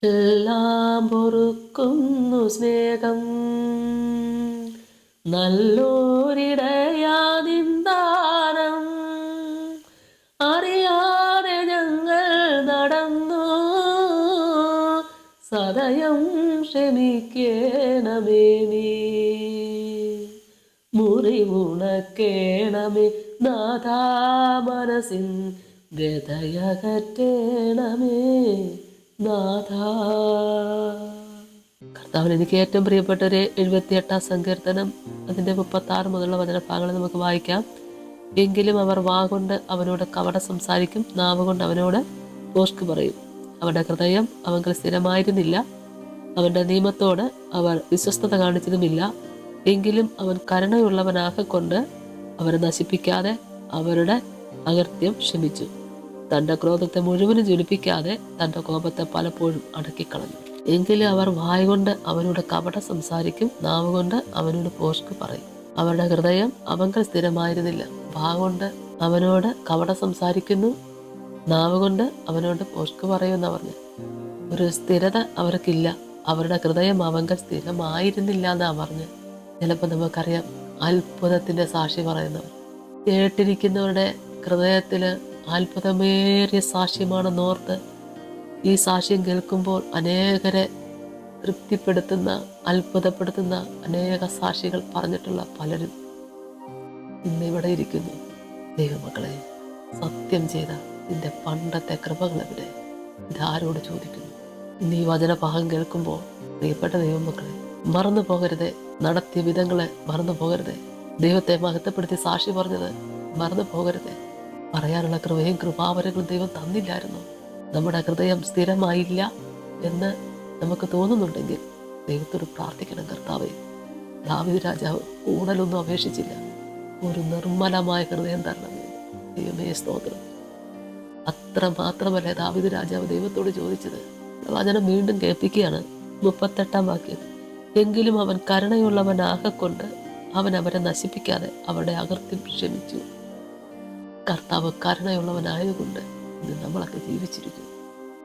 എല്ലാം പൊറുക്കുന്നു സ്നേഹം, നല്ലോരിടയാ നിന്ദാനം. അറിയാതെ ഞങ്ങൾ നടന്നു, സദയം ക്ഷമിക്കേണമേ നീ. മുറിവുണക്കേണമേ നാഥാ, മനസ്സിൻ വ്യതയകറ്റേണമേ നാഥാ. കർത്താവിൽ എനിക്ക് ഏറ്റവും പ്രിയപ്പെട്ട ഒരു 78-ാം സങ്കീർത്തനം അതിൻ്റെ 36 മുതലുള്ള വചനഭാഗങ്ങൾ നമുക്ക് വായിക്കാം. എങ്കിലും അവർ വാഗൊണ്ട് അവനോട് കപട സംസാരിക്കും, നാവ് കൊണ്ട് അവനോട് ഭോഷ്ക് പറയും. അവരുടെ ഹൃദയം അവങ്കിൽ സ്ഥിരമായിരുന്നില്ല, അവൻ്റെ നിയമത്തോട് അവർ വിശ്വസ്തത കാണിച്ചതുമില്ല. എങ്കിലും അവൻ കരുണയുള്ളവനാകൊണ്ട് അവരെ നശിപ്പിക്കാതെ അവരുടെ അകൃത്യം ക്ഷമിച്ചു. തൻ്റെ ക്രോധത്തെ മുഴുവനും ജ്വലിപ്പിക്കാതെ തൻ്റെ കോപത്തെ പലപ്പോഴും അടക്കിക്കളഞ്ഞു. എങ്കിലും അവർ വായുകൊണ്ട് അവനോട് കപട സംസാരിക്കും, നാവ് കൊണ്ട് അവനോട് ഭോഷ്ക് പറയും. അവരുടെ ഹൃദയം അവങ്കൽ സ്ഥിരമായിരുന്നില്ല, വാഗൊണ്ട് അവനോട് കപട സംസാരിക്കുന്നു, നാവ് കൊണ്ട് അവനോട് ഭോഷ്ക് പറയുമെന്ന് പറഞ്ഞു. ഒരു സ്ഥിരത അവർക്കില്ല, അവരുടെ ഹൃദയം അവങ്കൽ സ്ഥിരമായിരുന്നില്ല എന്നാ പറഞ്ഞ്. ചിലപ്പോൾ നമുക്കറിയാം, അത്ഭുതത്തിൻ്റെ സാക്ഷി പറയുന്നവർ, കേട്ടിരിക്കുന്നവരുടെ ഹൃദയത്തിൽ അത്ഭുതമേറിയ സാക്ഷ്യമാണെന്നോർത്ത് ഈ സാക്ഷ്യം കേൾക്കുമ്പോൾ അനേകരെ തൃപ്തിപ്പെടുത്തുന്ന, അത്ഭുതപ്പെടുത്തുന്ന അനേക സാക്ഷികൾ പറഞ്ഞിട്ടുള്ള പലരും ഇന്നിവിടെ ഇരിക്കുന്നു. ദൈവമക്കളെ, സത്യം ചെയ്ത നിന്റെ പണ്ടത്തെ കൃപകൾ എവിടെ? ഇതാരോട് ചോദിക്കുന്നു? ഇന്ന് ഈ വചനഭാഗം കേൾക്കുമ്പോൾ പ്രിയപ്പെട്ട ദൈവമക്കളെ, മറന്നു പോകരുതേ. നടത്തിയ വിധങ്ങളെ മറന്നു പോകരുതേ. ദൈവത്തെ മഹത്വപ്പെടുത്തി സാക്ഷി പറഞ്ഞത് മറന്നു പോകരുതേ. പറയാനുള്ള കൃപയും കൃപാവരങ്ങളും ദൈവം തന്നില്ലായിരുന്നു. നമ്മുടെ ഹൃദയം സ്ഥിരമായില്ല എന്ന് നമുക്ക് തോന്നുന്നുണ്ടെങ്കിൽ ദൈവത്തോട് പ്രാർത്ഥിക്കണം. കർത്താവേ, ദാവീദ് രാജാവ് ഊണലൊന്നും അപേക്ഷിച്ചില്ല, ഒരു നിർമ്മലമായ ഹൃദയം തരണം. ദൈവമേ സ്തോത്രം. അത്ര മാത്രമല്ല ദാവീദ് രാജാവ് ദൈവത്തോട് ചോദിച്ചത്. വചനം വീണ്ടും കേൾപ്പിക്കുകയാണ്, 38-ാം വാക്യം. എങ്കിലും അവൻ കരുണയുള്ളവനാകൊണ്ട് അവൻ അവരെ നശിപ്പിക്കാതെ അവരുടെ അകൃത്യം ക്ഷമിച്ചു. കർത്താവ് കരുണയുള്ളവനായതുകൊണ്ട് ഇന്ന് നമ്മളൊക്കെ ജീവിച്ചിരിക്കുന്നു.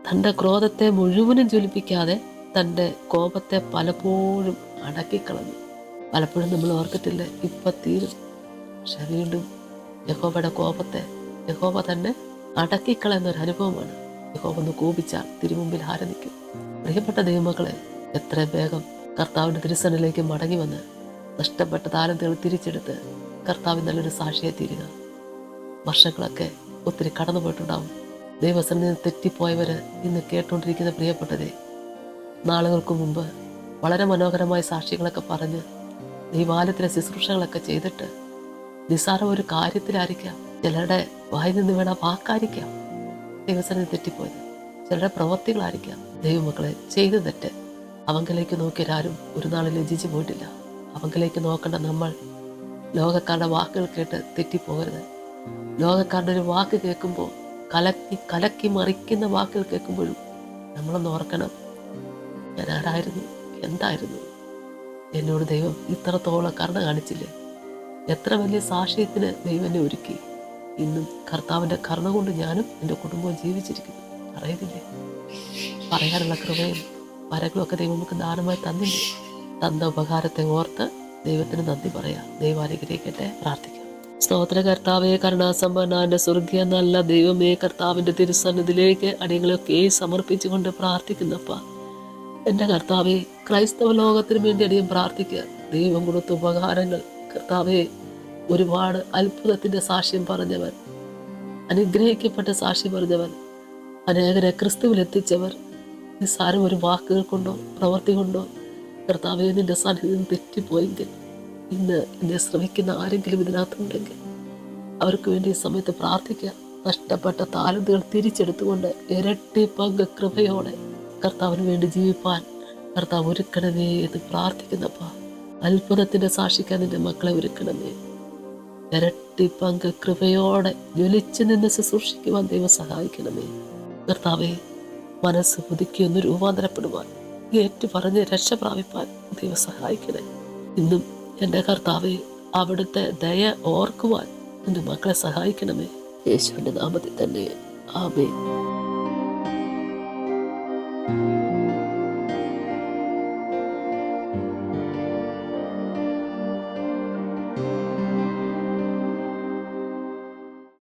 തൻ്റെ ക്രോധത്തെ മുഴുവനും ജ്വലിപ്പിക്കാതെ തൻ്റെ കോപത്തെ പലപ്പോഴും അടക്കിക്കളഞ്ഞു. പലപ്പോഴും നമ്മൾ ഓർത്തിട്ടില്ല, ഇപ്പം തീരും, പക്ഷെ വീണ്ടും യഹോവയുടെ കോപത്തെ യഹോവ തന്നെ അടക്കിക്കളയുന്നൊരു അനുഭവമാണ്. യഹോവ ഒന്ന് കോപിച്ചാൽ തിരുമുമ്പിൽ ആര് നിൽക്കും? പ്രിയപ്പെട്ട ദൈവമക്കളെ, എത്ര വേഗം കർത്താവിൻ്റെ തിരുസന്നിധിയിലേക്ക് മടങ്ങി വന്ന് നഷ്ടപ്പെട്ട താലന്തുകൾ തിരിച്ചെടുത്ത് കർത്താവിന് നല്ലൊരു സാക്ഷിയെ തീരുക. വർഷങ്ങളൊക്കെ ഒത്തിരി കടന്നു പോയിട്ടുണ്ടാവും. ദൈവസന്നിധിയിൽ തെറ്റിപ്പോയവർ ഇന്ന് കേട്ടുകൊണ്ടിരിക്കുന്ന പ്രിയപ്പെട്ടതേ, നാളുകൾക്ക് മുമ്പ് വളരെ മനോഹരമായ സാക്ഷികളൊക്കെ പറഞ്ഞ് ദൈവാലയത്തിലെ ശുശ്രൂഷകളൊക്കെ ചെയ്തിട്ട് നിസ്സാര ഒരു കാര്യത്തിലായിരിക്കാം, ചിലരുടെ വായിൽ നിന്ന് വേണ വാക്കായിരിക്കാം ദൈവസന്നിധി തെറ്റിപ്പോയത്, ചിലരുടെ പ്രവൃത്തികളായിരിക്കാം. ദൈവമക്കളെ, ചെയ്ത് തെറ്റ് അവങ്കിലേക്ക് നോക്കിയാരും ഒരു നാളിൽ ലജ്ജിച്ചു പോയിട്ടില്ല. അവങ്കിലേക്ക് നോക്കേണ്ട നമ്മൾ ലോകക്കാരുടെ വാക്കുകൾ കേട്ട് തെറ്റിപ്പോകരുത്. ലോകക്കാരുടെ ഒരു വാക്ക് കേൾക്കുമ്പോൾ കലക്കി മറിക്കുന്ന വാക്കുകൾ കേൾക്കുമ്പോഴും നമ്മളൊന്ന് ഓർക്കണം, ഞാൻ ആരായിരുന്നു, എന്തായിരുന്നു, എന്നോട് ദൈവം ഇത്രത്തോളം കരുണ കാണിച്ചില്ലേ? എത്ര വലിയ സാക്ഷ്യത്തിന് ദൈവം എന്നെ ഒരുക്കി. ഇന്നും കർത്താവിൻ്റെ കരുണ കൊണ്ട് ഞാനും എൻ്റെ കുടുംബവും ജീവിച്ചിരിക്കുന്നു. അറിയുന്നില്ലേ? പറയാനുള്ള കൃപയും വരങ്ങളും ഒക്കെ ദൈവം നമുക്ക് ദാനമായി തന്നില്ലേ? തന്ന ഉപകാരത്തെ ഓർത്ത് ദൈവത്തിന് നന്ദി പറയാം. ദൈവം അനുഗ്രഹിക്കട്ടെ. പ്രാർത്ഥിക്കാം. സ്തോത്ര കർത്താവേ, കരുണാസമ്പന്നന്റെ സ്വർഗീയ നല്ല ദൈവമേ, കർത്താവിൻ്റെ തിരുസന്നിധിയിലേക്ക് അടിയങ്ങളൊക്കെ സമർപ്പിച്ചുകൊണ്ട് പ്രാർത്ഥിക്കുന്നപ്പ എൻ്റെ കർത്താവേ, ക്രൈസ്തവ ലോകത്തിന് വേണ്ടി അടിയും പ്രാർത്ഥിക്കുക. ദൈവം കൊടുത്ത ഉപകാരങ്ങൾ കർത്താവേ, ഒരുപാട് അത്ഭുതത്തിൻ്റെ സാക്ഷ്യം പറഞ്ഞവൻ, അനുഗ്രഹിക്കപ്പെട്ട സാക്ഷി പറഞ്ഞവൻ, അനേകരെ ക്രിസ്തുവിലെത്തിച്ചവർ, നിസ്സാരം ഒരു വാക്കുകൾ കൊണ്ടോ പ്രവൃത്തി കൊണ്ടോ കർത്താവേ നിന്റെ സന്നിധിയിൽ തെറ്റിപ്പോയെങ്കിൽ ഇന്ന് എന്നെ ശ്രമിക്കുന്ന ആരെങ്കിലും ഇതിനകത്തുണ്ടെങ്കിൽ അവർക്ക് വേണ്ടി ഈ സമയത്ത് പ്രാർത്ഥിക്കുക. നഷ്ടപ്പെട്ട താലന്തുകൾ തിരിച്ചെടുത്തുകൊണ്ട് ഇരട്ടി പങ്ക് കൃപയോടെ കർത്താവിന് വേണ്ടി ജീവിപ്പാൻ കർത്താവ് ഒരുക്കണമേ എന്ന് പ്രാർത്ഥിക്കുന്നപ്പ അത്ഭുതത്തിൻ്റെ സാക്ഷിക്കാൻ നിന്റെ മക്കളെ ഒരുക്കണമേ. ഇരട്ടി പങ്ക് കൃപയോടെ ജ്വലിച്ചു നിന്ന് ശുശ്രൂഷിക്കുവാൻ ദൈവം സഹായിക്കണമേ. കർത്താവെ, മനസ്സ് പുതുക്കി ഒന്ന് രൂപാന്തരപ്പെടുവാൻ, ഏറ്റു പറഞ്ഞ് രക്ഷ പ്രാപിപ്പാൻ ദൈവം സഹായിക്കണേ. ഇന്നും എൻ്റെ കർത്താവെ, അവിടുത്തെ ദയ ഓർക്കുവാൻ എൻ്റെ മക്കളെ സഹായിക്കണമേ. യേശുവിൻ്റെ നാമത്തിൽ തന്നെ ആമേൻ.